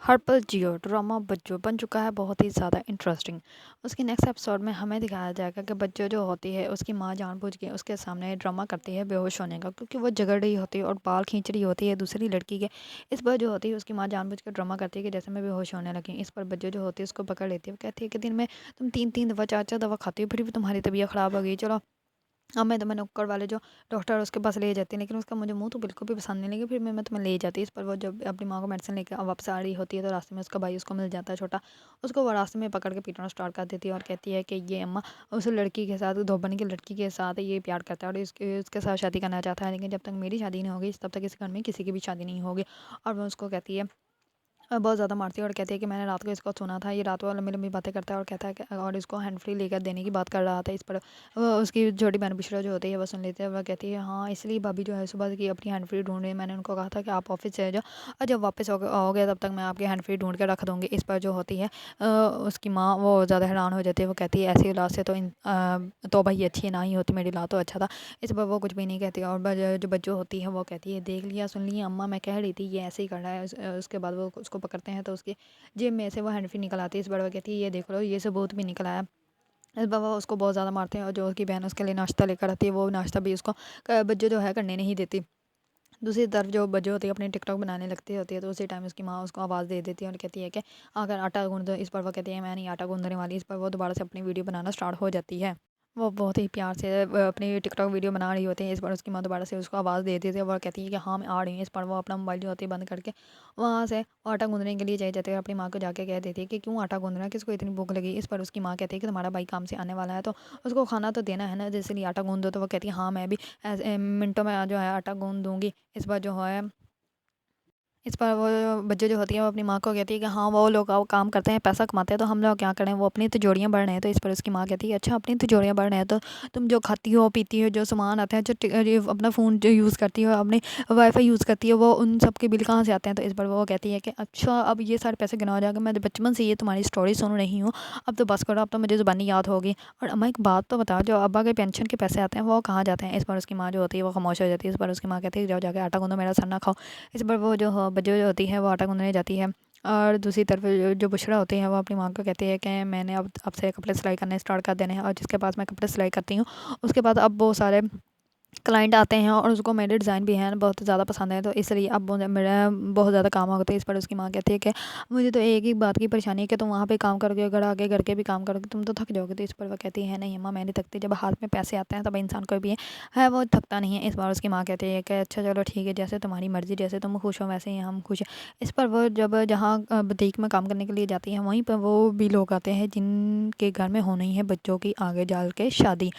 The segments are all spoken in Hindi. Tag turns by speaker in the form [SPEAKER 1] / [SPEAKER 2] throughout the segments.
[SPEAKER 1] हर पल जियो ड्रामा बच्चों बन चुका है बहुत ही ज़्यादा इंटरेस्टिंग। उसके नेक्स्ट एपिसोड में हमें दिखाया जाएगा कि बच्चों जो होती है उसकी माँ जानबूझ के उसके सामने ड्रामा करती है बेहोश होने का, क्योंकि वो झगड़ रही होती है और बाल खींच रही होती है दूसरी लड़की के। इस पर जो होती है उसकी माँ जानबूझ के ड्रामा करती है कि जैसे मैं बेहोश होने लगी। इस पर बच्चों जो होती है उसको पकड़ लेती है। वो कहती है कि दिन में तुम 3-3 दफ़ा 4-4 दफ़ा खाती हो, फिर भी तुम्हारी तबीयत ख़राब हो गई। चलो अब मैं तुम्हें नुक्कड़ वाले जो डॉक्टर है उसके पास ले जाती है, लेकिन उसका मुझे मुँह तो बिल्कुल भी पसंद नहीं लगी। फिर मैं तुम्हें ले जाती। इस पर वो जब अपनी माँ को मेडिसिन लेकर वापस आ रही होती है तो रास्ते में उसका भाई उसको मिल जाता है छोटा। उसको वो रास्ते में पकड़ के पीटना स्टार्ट कर देती है और कहती है कि ये अम्मा उस लड़की के साथ, धोबन की लड़की के साथ ये प्यार करता है और इसके उसके साथ शादी करना चाहता है, लेकिन जब तक मेरी शादी नहीं होगी तब तक इस घर में किसी की भी शादी नहीं होगी। और वो उसको कहती है बहुत ज़्यादा मारती है और कहती है कि मैंने रात को इसको सुना था, ये रात को लंबी-लंबी बातें करता है और कहता है कि और इसको हैंड फ्री लेकर देने की बात कर रहा था। इस पर वो उसकी छोटी बहन बुशरा जो होती है वो सुन लेती है। वह कहती है हाँ, इसलिए भाभी जो है सुबह की अपनी हैंड फ्री ढूँढ रही है। मैंने उनको कहा था कि आप ऑफ़िस चले जाओ और जब वापस आओगे तब तक मैं आपकी हैंड फ्री ढूँढ के रख दूँगी। इस पर जो होती है उसकी माँ वो ज़्यादा हैरान हो जाती है। वो कहती है ऐसी औलाद से तो तौबा ही अच्छी ना ही होती, मेरी औलाद तो अच्छा था। इस पर वो कुछ भी नहीं कहती और जो बच्चों होती है वो कहती है देख लिया सुन लिया अम्मा, मैं कह रही थी ये ऐसे ही कर रहा है। उसके बाद वो उसको पकड़ते हैं तो उसकी जेब में से वो हैंड फ्री निकल आती है। इस बार वो कहती है ये देख लो ये सबूत भी निकल आया। इस बार वो उसको बहुत ज़्यादा मारते हैं और जो उसकी बहन उसके लिए नाश्ता लेकर आती है वो नाश्ता भी उसको बच्चों जो है करने नहीं देती। दूसरी तरफ जो बच्चों होती है अपनी टिकटॉक बनाने लगती होती है तो उसी टाइम उसकी माँ उसको आवाज़ दे देती है और कहती है कि अगर आटा गूंद दो। इस पर वो कहती है मैं नहीं आटा गूंदने वाली। इस पर वो दोबारा से अपनी वीडियो बनाना स्टार्ट हो जाती है। वो बहुत ही प्यार से अपनी टिकटॉक वीडियो बना रही होती है। इस पर उसकी माँ दोबारा से उसको आवाज़ दे देती है। वो कहती है कि हाँ मैं आ रही हूँ। इस पर वो अपना मोबाइल जो होती है बंद करके वहाँ से आटा गूंदने के लिए चले जाते हैं। अपनी माँ को जाके कह देती है कि क्यों आटा गूंद रहा है, किसको इतनी भूख लगी। इस पर उसकी माँ कहती है कि तुम्हारा भाई काम से आने वाला है तो उसको खाना तो देना है ना, जैसे लिए आटा गूंद दो। तो वो कहती है हाँ मैं भी ऐसे मिनटों में जो है आटा गूंद दूंगी। इस बार जो है इस पर वो बच्चे जो होती है वो अपनी माँ को कहती है कि हाँ वो लोग काम करते हैं पैसा कमाते हैं तो हम लोग क्या करें, वो अपनी तिजोरियाँ बढ़ रहे हैं। तो इस पर उसकी माँ कहती है अच्छा अपनी तिजोरियाँ बढ़ रहे हैं तो तुम जो खाती हो पीती हो जो सामान आता है जो अपना फ़ोन जो यूज़ करती हो अपने वाईफाई यूज़ करती है वो उन सब के बिल कहाँ से आते हैं। तो इस पर वो कहती है कि अच्छा अब ये सारे पैसे गिना हो जाएगा, मैं तो बचपन से ये तुम्हारी स्टोरी सुन रही हूँ, अब तो बस करो, अब तो मुझे ज़ुबानी याद होगी। और अम्मा एक बात तो बताओ जो अब्बा के पेंशन के पैसे आते हैं वो कहाँ जाते हैं। इस पर उसकी माँ जो होती है वो खामोश हो जाती है। इस पर उसकी माँ कहती है जाओ जाके आटा गूंदो, मेरा सर ना खाओ। इस पर वो बच्चे जो होती है वो आटा गूँधने जाती है। और दूसरी तरफ जो बुशरा होती है वो अपनी माँ को कहती है कि मैंने अब से कपड़े सिलाई करने स्टार्ट कर देने हैं। और जिसके पास मैं कपड़े सिलाई करती हूँ उसके बाद अब वो सारे क्लाइंट आते हैं और उसको मेरे डिज़ाइन भी हैं बहुत ज़्यादा पसंद है, तो इसलिए अब मुझे मेरा बहुत ज़्यादा काम होता है। इस पर उसकी माँ कहती है कि मुझे तो एक ही बात की परेशानी है कि तुम वहाँ पे काम करोगे, अगर आगे करके भी काम करोगे तुम तो थक जाओगे। तो इस पर वो कहती है नहीं अम्मा मैं नहीं थकती, जब हाथ में पैसे आते हैं तब इंसान कोई भी है वो थकता नहीं है। इस बार उसकी माँ कहती है कि अच्छा चलो ठीक है, जैसे तुम्हारी मर्ज़ी, जैसे तुम खुश हो वैसे ही हम खुश हैं। इस पर वो जब जहाँ बुटीक में काम करने के लिए जाती हैं वहीं पर वो भी लोग आते हैं जिनके घर में होनी है बच्चों की आगे जाल के शादी,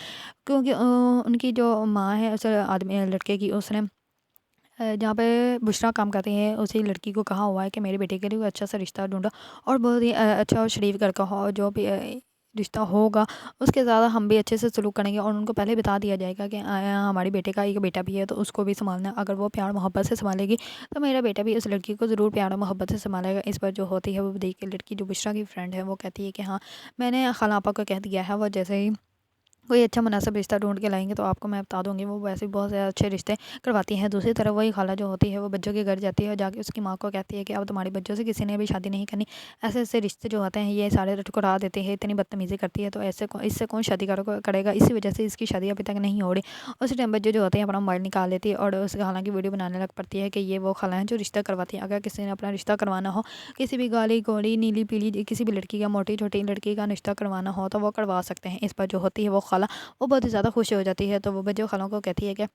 [SPEAKER 1] क्योंकि उनकी जो माँ है उस आदमी लड़के की उसने जहाँ पे बुशरा काम करती है उसी लड़की को कहा हुआ है कि मेरे बेटे के लिए कोई अच्छा सा रिश्ता ढूंढो और बहुत ही अच्छा और शरीफ घर का हो, जो भी रिश्ता होगा उसके ज़्यादा हम भी अच्छे से सलूक करेंगे। और उनको पहले बता दिया जाएगा कि हमारे बेटे का एक बेटा भी है तो उसको भी संभालना है। अगर वो प्यार मोहब्बत से संभालेगी तो मेरा बेटा भी उस लड़की को ज़रूर प्यार और मोहब्बत से संभालेगा। इस पर जो होती है वो देख के लड़की जो बुशरा की फ्रेंड है वो कहती है कि हाँ मैंने खाला आपा को कह दिया है, वो जैसे ही कोई अच्छा मुनासिब रिश्ता ढूँढ के लाएँगे तो आपको मैं बता दूँगी। वो वैसे भी बहुत ज़्यादा अच्छे रिश्ते करवाती हैं। दूसरी तरफ वही खाला जो होती है वो बच्चों के घर जाती है और जाके उसकी माँ को कहती है कि अब तुम्हारे बच्चों से किसी ने भी शादी नहीं करनी। ऐसे-ऐसे रिश्ते जो होते हैं ये सारे ठुकरा देते हैं, इतनी बदतमीज़ी करती है तो ऐसे इससे कौन शादी करेगा, इसी वजह से इसकी शादी अभी तक नहीं हो रही। उसी टाइम बच्चे जो होते हैं अपना मोबाइल निकाल लेती है और उस खाला की वीडियो बनाने लग पड़ती है कि ये वो खाला है जो रिश्ता करवाती है। अगर किसी ने अपना रिश्ता करवाना हो, किसी भी काली-गोरी, नीली-पीली किसी भी लड़की का, मोटी-छोटी लड़की का रिश्ता करवाना हो तो वो करवा सकते हैं। इस पर जो होती है वो खाला वो बहुत ही ज़्यादा खुश हो जाती है। तो वो बच्चों खालों को कहती है कि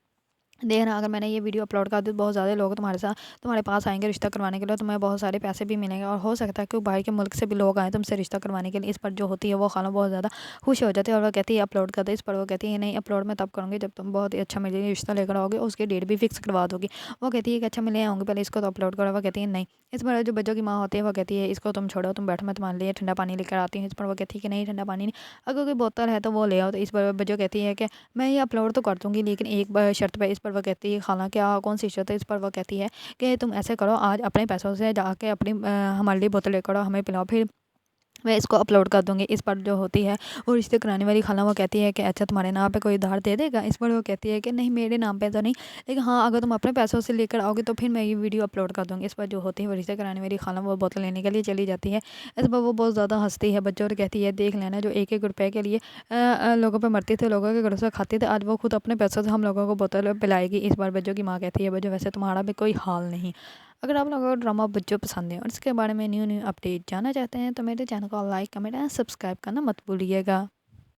[SPEAKER 1] देखना अगर मैंने ये वीडियो अपलोड कर दी तो बहुत ज़्यादा लोग तुम्हारे पास आएंगे रिश्ता करवाने के लिए, तुम्हें बहुत सारे पैसे भी मिलेंगे और हो सकता है कि बाहर के मुल्क से भी लोग आए तुमसे रिश्ता करवाने के लिए। इस पर जो होती है वो खाला बहुत ज़्यादा खुश हो जाती है और वो कहती है अपलोड कर दे। इस पर वो कहती है नहीं अपलोड मैं तब करूँगी जब तुम बहुत ही अच्छा मेरे लिए रिश्ता लेकर आओगे, उसकी डेट भी फिक्स करवा दोगी। वो कहती है कि अच्छा मैं ले आऊँगी, पहले इसको तो अपलोड करो। वो कहती है नहीं। इस पर जो बच्चों की माँ होती है वो कहती है इसको तुम छोड़ो, तुम बैठो, मैं तुम्हारे लिए ठंडा पानी लेकर आती हूँ। इस पर वो कहती है कि नहीं ठंडा पानी नहीं, अगर कोई बोतल है तो वो ले आओ। तो इस पर बच्चों कहती है कि मैं ये अपलोड तो कर दूँगी लेकिन एक शर्त पे। इस पर वो कहती है खाला क्या कौन सी शर्त है। इस पर वो कहती है कि तुम ऐसे करो आज अपने पैसों से जाके अपनी हमारे लिए बोतल लेकर आओ, हमें पिलाओ। फिर मैं इसको अपलोड कर दूँगी। इस पर जो होती है वो रिश्ते कराने वाली खाला वो कहती है कि अच्छा तुम्हारे नाम पे कोई उधार दे देगा? इस पर वो कहती है कि नहीं मेरे नाम पे तो नहीं, लेकिन हाँ अगर तुम अपने पैसों से लेकर आओगे तो फिर मैं ये वीडियो अपलोड कर दूँगी। इस पर जो होती है वो रिश्ते कराने वाली खाला वो बोतल लेने के लिए चली जाती है। इस पर वो बहुत ज़्यादा हँसती है बच्चों और कहती है देख लेना जो 1-1 रुपए के लिए लोगों पे मरते थे, लोगों के घरों से खाते थे, आज वो खुद अपने पैसों से हम लोगों को बोतल पिलाएगी। इस बार बच्चों की माँ कहती है बच्चों वैसे तुम्हारा भी कोई हाल नहीं। अगर आप लोगों को ड्रामा बच्चों पसंद है और इसके बारे में न्यू न्यू अपडेट जानना चाहते हैं तो मेरे चैनल को लाइक कमेंट एंड सब्सक्राइब करना मत भूलिएगा।